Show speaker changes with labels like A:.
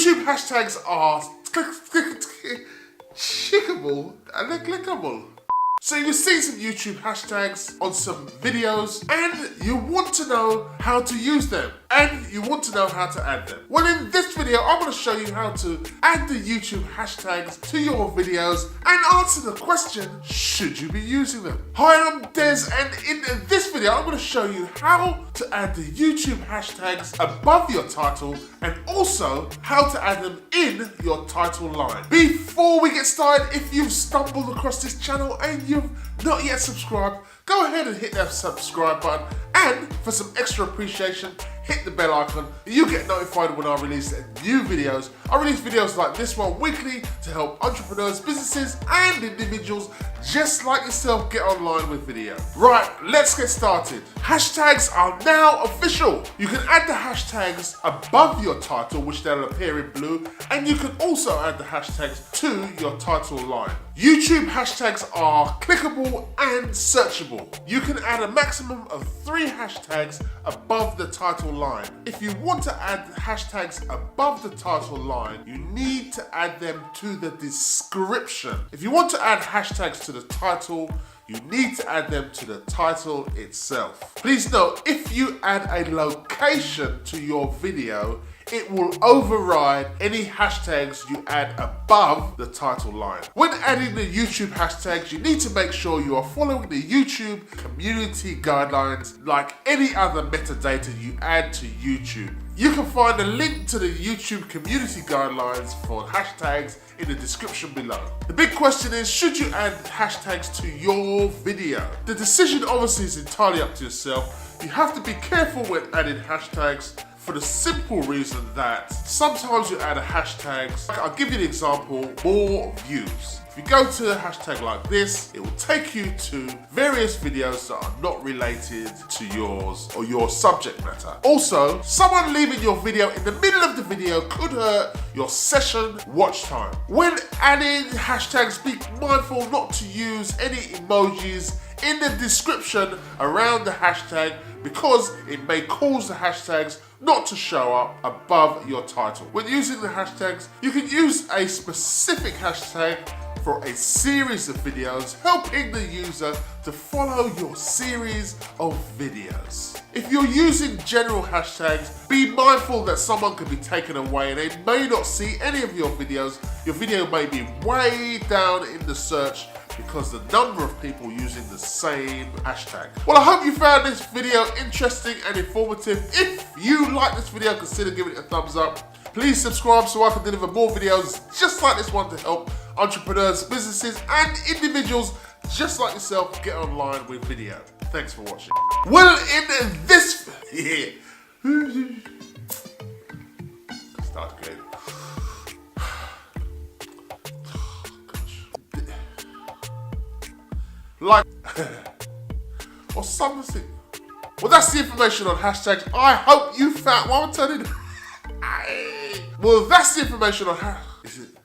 A: YouTube hashtags are clickable and they're clickable. So you've seen some YouTube hashtags on some videos and you want to know how to use them and you want to know how to add them. Well, in this video, I'm going to show you how to add the YouTube hashtags to your videos and answer the question, should you be using them? Hi, I'm Des, and in this video, I'm going to show you how to add the YouTube hashtags above your title and also how to add them in your title line. Before we get started, if you've stumbled across this channel and you've not yet subscribed, go ahead and hit that subscribe button, and for some extra appreciation, hit the bell icon. You get notified when I release new videos. I release videos like this one weekly to help entrepreneurs, businesses, and individuals just like yourself get online with video. Right, let's get started. Hashtags are now official. You can add the hashtags above your title, which they'll appear in blue, and you can also add the hashtags to your title line. YouTube hashtags are clickable and searchable. You can add a maximum of 3 hashtags above the title line. If you want to add hashtags above the title line, you need to add them to the description. If you want to add hashtags to the title, you need to add them to the title itself. Please note, if you add a location to your video, it will override any hashtags you add above the title line. When adding the YouTube hashtags, you need to make sure you are following the YouTube community guidelines like any other metadata you add to YouTube. You can find a link to the YouTube community guidelines for hashtags in the description below. The big question is, should you add hashtags to your video? The decision obviously is entirely up to yourself. You have to be careful when adding hashtags for the simple reason that sometimes you add a hashtag. I'll give you the example, more views. If you go to a hashtag like this, it will take you to various videos that are not related to yours or your subject matter. Also, someone leaving your video in the middle of the video could hurt your session watch time. When adding hashtags, be mindful not to use any emojis in the description around the hashtag because it may cause the hashtags not to show up above your title. When using the hashtags, you can use a specific hashtag for a series of videos, helping the user to follow your series of videos. If you're using general hashtags, be mindful that someone could be taken away and they may not see any of your videos. Your video may be way down in the search because the number of people using the same hashtag. Well, I hope you found this video interesting and informative. If you like this video, consider giving it a thumbs up. Please subscribe so I can deliver more videos just like this one to help entrepreneurs, businesses, and individuals just like yourself get online with video. Thanks for watching. Well, in this start again. Like or something. Well, that's the information on hashtags. I hope you found. Well, I'm turning. Well, that's the information on hashtags.